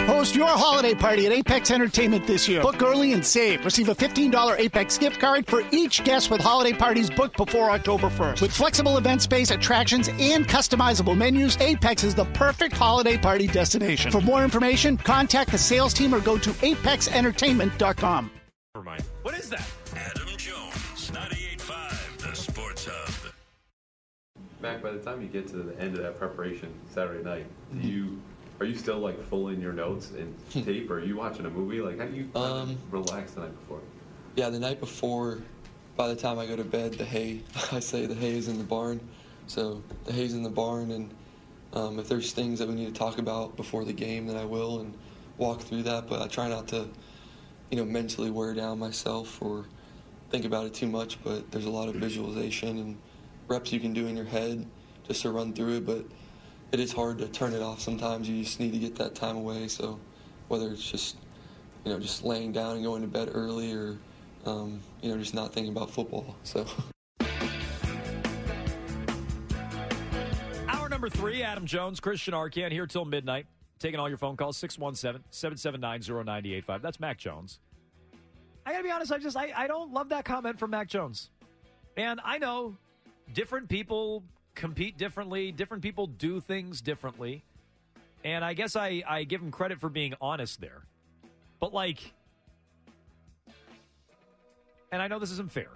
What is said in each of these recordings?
Host your holiday party at Apex Entertainment this year. Book early and save. Receive a $15 Apex gift card for each guest with holiday parties booked before October 1st. With flexible event space, attractions, and customizable menus, Apex is the perfect holiday party destination. For more information, contact the sales team or go to apexentertainment.com. Never mind. What is that? Adam Jones, 98.5, the Sports Hub. Mac, by the time you get to the end of that preparation Saturday night, are you still like full in your notes and tape, or are you watching a movie? Like, how do you relax the night before? Yeah, the night before, by the time I go to bed, I say the hay is in the barn. So the hay's in the barn, and if there's things that we need to talk about before the game, then I will and walk through that. But I try not to, mentally wear down myself or think about it too much. But there's a lot of visualization and reps you can do in your head just to run through it. But it is hard to turn it off sometimes. You just need to get that time away. So whether it's just, just laying down and going to bed early or, just not thinking about football. So. Hour number 3, Adam Jones, Christian Arcand here till midnight. Taking all your phone calls, 617-779-0985. That's Mac Jones. I got to be honest, I don't love that comment from Mac Jones. And I know different people compete differently. Different people do things differently. And I guess I give him credit for being honest there. But, and I know this isn't fair,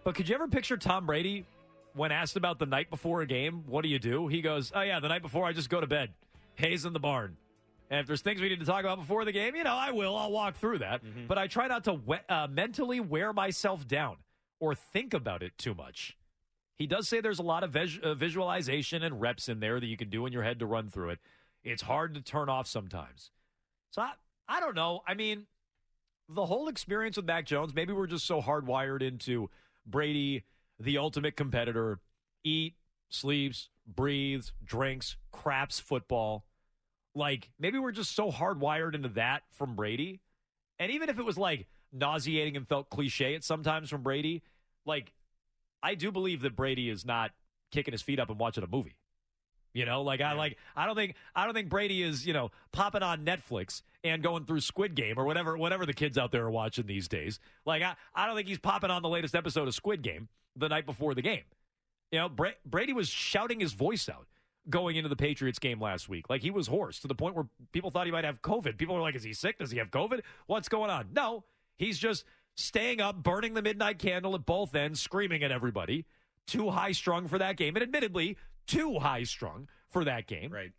but could you ever picture Tom Brady when asked about the night before a game? What do you do? He goes, oh, yeah, the night before I just go to bed. Hay's in the barn. And if there's things we need to talk about before the game, I will. I'll walk through that. Mm-hmm. But I try not to mentally wear myself down or think about it too much. He does say there's a lot of visualization and reps in there that you can do in your head to run through it. It's hard to turn off sometimes. So I don't know. I mean, the whole experience with Mac Jones, maybe we're just so hardwired into Brady, the ultimate competitor, eat, sleeps, breathes, drinks, craps football. Maybe we're just so hardwired into that from Brady. And even if it was nauseating and felt cliche at sometimes from Brady, I do believe that Brady is not kicking his feet up and watching a movie. I don't think Brady is, popping on Netflix and going through Squid Game or whatever the kids out there are watching these days. I don't think he's popping on the latest episode of Squid Game the night before the game. Brady was shouting his voice out going into the Patriots game last week. He was hoarse to the point where people thought he might have COVID. People were like, is he sick? Does he have COVID? What's going on? No, he's just staying up, burning the midnight candle at both ends, screaming at everybody. Too high-strung for that game. And admittedly, too high-strung for that game. Right.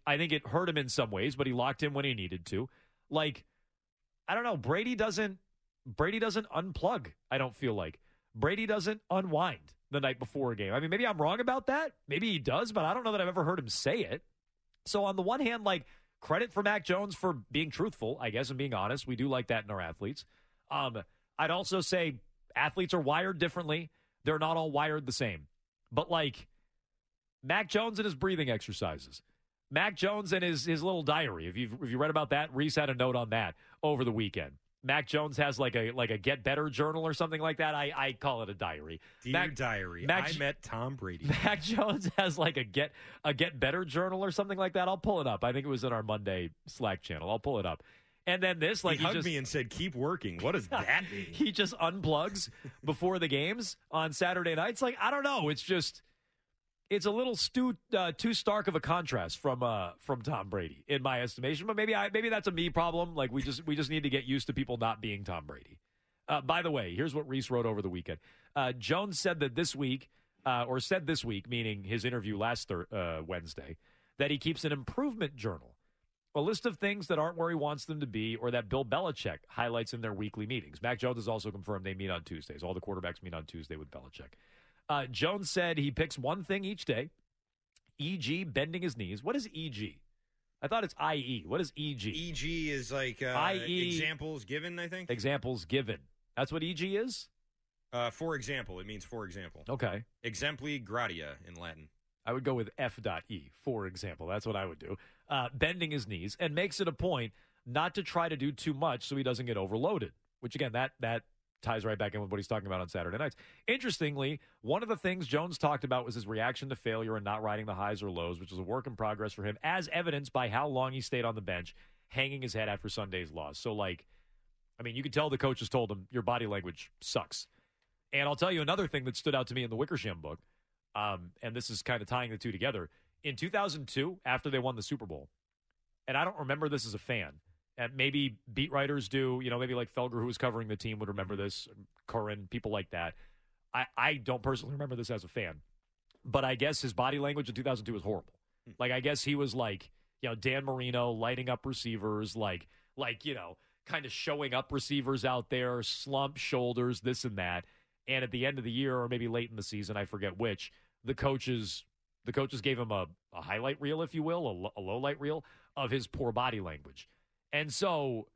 I think it hurt him in some ways, but he locked in when he needed to. I don't know. Brady doesn't unplug, I don't feel like. Brady doesn't unwind the night before a game. I mean, maybe I'm wrong about that. Maybe he does, but I don't know that I've ever heard him say it. So on the one hand, credit for Mac Jones for being truthful, I guess, and being honest. We do like that in our athletes. I'd also say athletes are wired differently. They're not all wired the same. But, Mac Jones and his breathing exercises. Mac Jones and his little diary. If you read about that, Reese had a note on that over the weekend. Mac Jones has a get better journal or something like that. I call it a diary. Dear diary, I met Tom Brady. Mac Jones has a get better journal or something like that. I'll pull it up. I think it was in our Monday Slack channel. I'll pull it up. And then this, he hugged me and said, keep working. What does that mean? He just unplugs before the games on Saturday nights. I don't know. It's just, it's a little too stark of a contrast from Tom Brady, in my estimation. But maybe that's a me problem. We just need to get used to people not being Tom Brady. By the way, here's what Reese wrote over the weekend. Jones said that this week, meaning his interview last Wednesday, that he keeps an improvement journal. A list of things that aren't where he wants them to be or that Bill Belichick highlights in their weekly meetings. Mac Jones has also confirmed they meet on Tuesdays. All the quarterbacks meet on Tuesday with Belichick. Jones said he picks one thing each day, e.g. bending his knees. What is e.g.? I thought it's I.e. What is e.g.? E.g. is examples given, I think. Examples given. That's what e.g. is? For example. It means for example. Okay. Exempli gratia in Latin. I would go with F.E, for example. That's what I would do. Bending his knees, and makes it a point not to try to do too much so he doesn't get overloaded, which, again, that ties right back in with what he's talking about on Saturday nights. Interestingly, one of the things Jones talked about was his reaction to failure and not riding the highs or lows, which was a work in progress for him, as evidenced by how long he stayed on the bench, hanging his head after Sunday's loss. So, you could tell the coaches told him, your body language sucks. And I'll tell you another thing that stood out to me in the Wickersham book, and this is kind of tying the two together. In 2002, after they won the Super Bowl, and I don't remember this as a fan, and maybe beat writers do, maybe like Felger, who was covering the team, would remember this, Curran, people like that. I don't personally remember this as a fan, but I guess his body language in 2002 was horrible. I guess he was Dan Marino lighting up receivers, kind of showing up receivers out there, slump shoulders, this and that. And at the end of the year, or maybe late in the season, I forget which, the coaches gave him a highlight reel, if you will, a low light reel of his poor body language. And so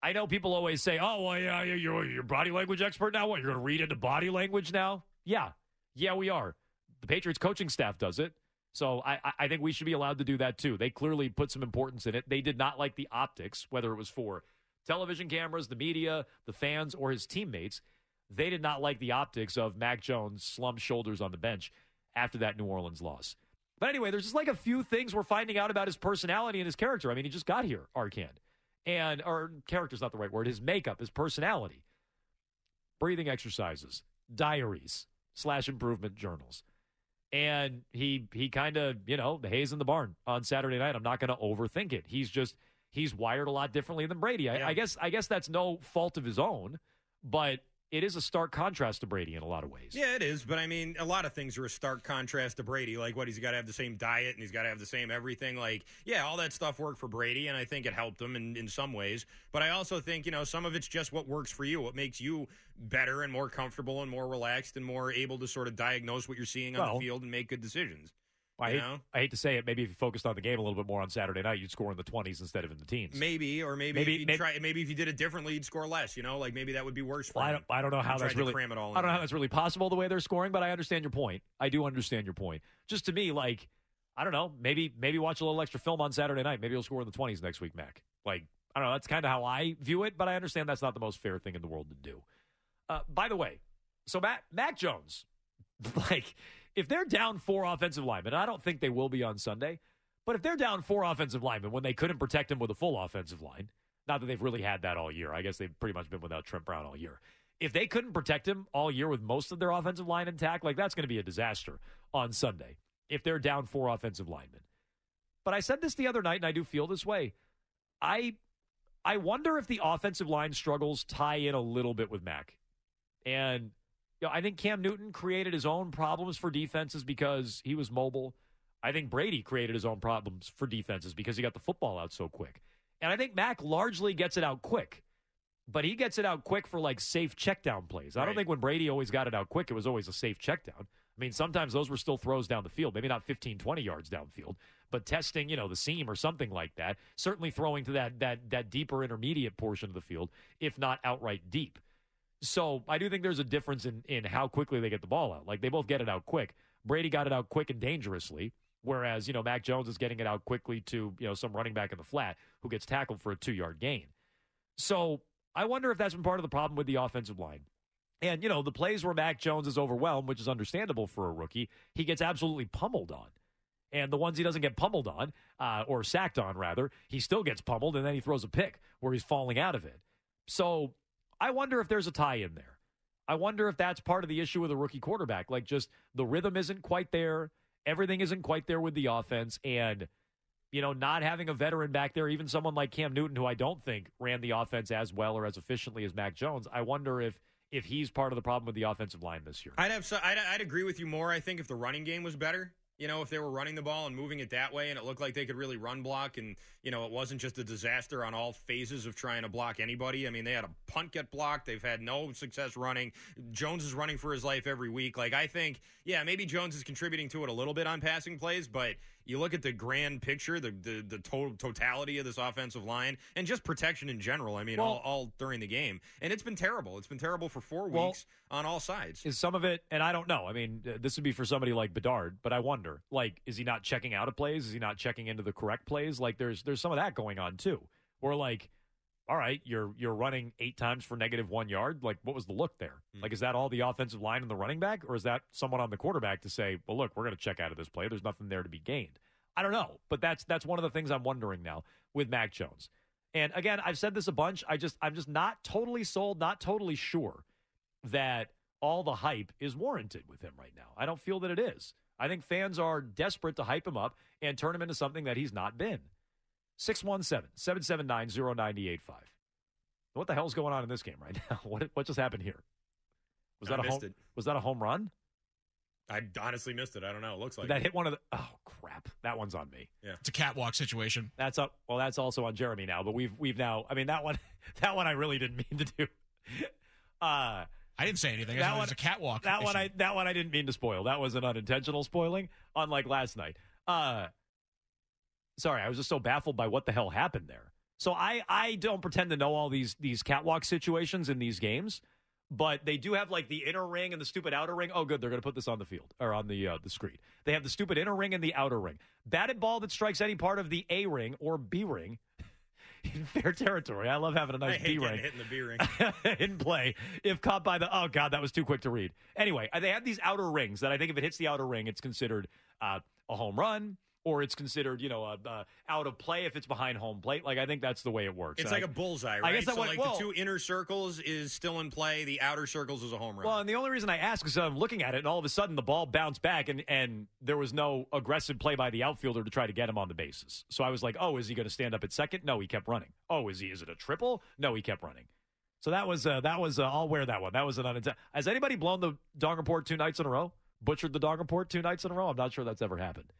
I know people always say, oh, well, yeah, you're your body language expert now? What, you're going to read into body language now? Yeah, we are. The Patriots coaching staff does it. So I think we should be allowed to do that too. They clearly put some importance in it. They did not like the optics, whether it was for television cameras, the media, the fans, or his teammates. They did not like the optics of Mac Jones' slumped shoulders on the bench after that New Orleans loss. But anyway, there's just a few things we're finding out about his personality and his character. I mean, he just got here, Arcand. Or character's not the right word, his makeup, his personality. Breathing exercises, diaries, /improvement journals. And he kind of, the haze in the barn on Saturday night. I'm not going to overthink it. He's wired a lot differently than Brady. Yeah. I guess that's no fault of his own, but it is a stark contrast to Brady in a lot of ways. Yeah, it is. But, a lot of things are a stark contrast to Brady. Like, he's got to have the same diet and he's got to have the same everything. All that stuff worked for Brady, and I think it helped him in some ways. But I also think, some of it's just what works for you, what makes you better and more comfortable and more relaxed and more able to sort of diagnose what you're seeing on the field and make good decisions. I hate to say it. Maybe if you focused on the game a little bit more on Saturday night, you'd score in the 20s instead of in the teens. Maybe if you did it differently, you'd score less. Maybe that would be worse for him. I don't know how that's really. Cram it all in. I don't know how that's really possible the way they're scoring, but I understand your point. I do understand your point. Just to me, I don't know. Maybe watch a little extra film on Saturday night. Maybe you'll score in the 20s next week, Mac. I don't know. That's kind of how I view it, but I understand that's not the most fair thing in the world to do. By the way, so Mac Jones, if they're down 4 offensive linemen, and I don't think they will be on Sunday, but if they're down 4 offensive linemen when they couldn't protect him with a full offensive line, not that they've really had that all year. I guess they've pretty much been without Trent Brown all year. If they couldn't protect him all year with most of their offensive line intact, that's going to be a disaster on Sunday if they're down 4 offensive linemen. But I said this the other night, and I do feel this way. I wonder if the offensive line struggles tie in a little bit with Mac. And I think Cam Newton created his own problems for defenses because he was mobile. I think Brady created his own problems for defenses because he got the football out so quick. And I think Mac largely gets it out quick. But he gets it out quick for, safe checkdown plays. I don't think when Brady always got it out quick, it was always a safe checkdown. Sometimes those were still throws down the field, maybe not 15, 20 yards downfield, but testing, the seam or something like that, certainly throwing to that deeper intermediate portion of the field, if not outright deep. So I do think there's a difference in how quickly they get the ball out. They both get it out quick. Brady got it out quick and dangerously, whereas, Mac Jones is getting it out quickly to, some running back in the flat who gets tackled for a 2-yard gain. So I wonder if that's been part of the problem with the offensive line. And, the plays where Mac Jones is overwhelmed, which is understandable for a rookie, he gets absolutely pummeled on. And the ones he doesn't get pummeled on, or sacked on, rather, he still gets pummeled, and then he throws a pick where he's falling out of it. So I wonder if there's a tie in there. I wonder if that's part of the issue with a rookie quarterback. Just the rhythm isn't quite there. Everything isn't quite there with the offense. And, not having a veteran back there, even someone like Cam Newton, who I don't think ran the offense as well or as efficiently as Mac Jones, I wonder if he's part of the problem with the offensive line this year. I'd agree with you more, I think, if the running game was better. If they were running the ball and moving it that way and it looked like they could really run block and, it wasn't just a disaster on all phases of trying to block anybody. They had a punt get blocked. They've had no success running. Jones is running for his life every week. I think, maybe Jones is contributing to it a little bit on passing plays, but you look at the grand picture, the totality of this offensive line and just protection in general. All during the game. And it's been terrible. It's been terrible for 4 weeks on all sides. Is some of it, and I don't know. This would be for somebody like Bedard, but I wonder, is he not checking out of plays? Is he not checking into the correct plays? There's some of that going on too. Or all right, you're running 8 times for -1 yard. Like, what was the look there? Like, is that all the offensive line and the running back, or is that someone on the quarterback to say, well, look, we're going to check out of this play. There's nothing there to be gained. I don't know, but that's one of the things I'm wondering now with Mac Jones. And again, I've said this a bunch. I'm just not totally sold, not totally sure that all the hype is warranted with him right now. I don't feel that it is. I think fans are desperate to hype him up and turn him into something that he's not been. 617-779-0985. What the hell's going on in this game right now? What just happened here? Was that a home run? I honestly missed it. I don't know. It looks like Did that hit one of the. Oh crap! That one's on me. Yeah, it's a catwalk situation. That's up. Well, that's also on Jeremy now. But we've now. I mean that one I really didn't mean to do. I didn't say anything. That was a catwalk. That one I didn't mean to spoil. That was an unintentional spoiling, unlike last night. Sorry, I was just so baffled by what the hell happened there. So I don't pretend to know all these catwalk situations in these games, but they do have like the inner ring and the stupid outer ring. Oh, good, they're going to put this on the field or on the screen. They have the stupid inner ring and the outer ring. Batted ball that strikes any part of the A ring or B ring in fair territory. I love having a nice B ring hitting the B ring in play. If caught by the oh god, that was too quick to read. Anyway, they have these outer rings that I think if it hits the outer ring, it's considered a home run. Or it's considered, out of play if it's behind home plate. Like, I think that's the way it works. It's like a bullseye, right? I guess the 2 inner circles is still in play. The outer circles is a home run. Well, and the only reason I ask is I'm looking at it, and all of a sudden the ball bounced back, and there was no aggressive play by the outfielder to try to get him on the bases. So I was like, oh, is he going to stand up at second? No, he kept running. Oh, is it a triple? No, he kept running. So that was I'll wear that one. That was an unintentional. Has anybody blown the Dog Report 2 nights in a row? Butchered the Dog Report 2 nights in a row? I'm not sure that's ever happened.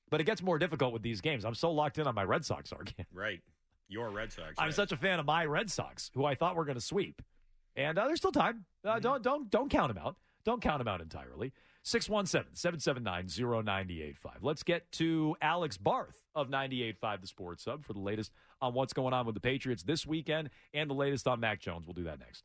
But it gets more difficult with these games. I'm so locked in on my Red Sox argument. Right. Your Red Sox. I'm such a fan of my Red Sox, who I thought were going to sweep. And there's still time. Don't count them out. Don't count them out entirely. 617-779-0985. Let's get to Alex Barth of 98.5 The Sports Hub for the latest on what's going on with the Patriots this weekend and the latest on Mac Jones. We'll do that next.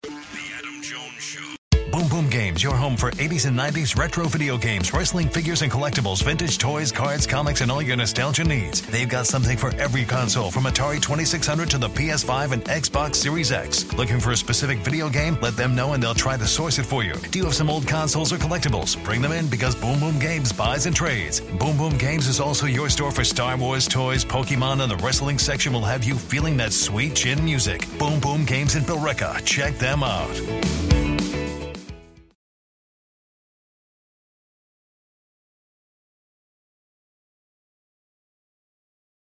The Adam Jones Show. Boom Boom Games, your home for 80s and 90s retro video games, wrestling figures and collectibles, vintage toys, cards, comics, and all your nostalgia needs. They've got something for every console, from Atari 2600 to the PS5 and Xbox Series X. Looking for a specific video game? Let them know and they'll try to source it for you. Do you have some old consoles or collectibles? Bring them in because Boom Boom Games buys and trades. Boom Boom Games is also your store for Star Wars toys, Pokemon, and the wrestling section will have you feeling that sweet chin music. Boom Boom Games in Billerica. Check them out.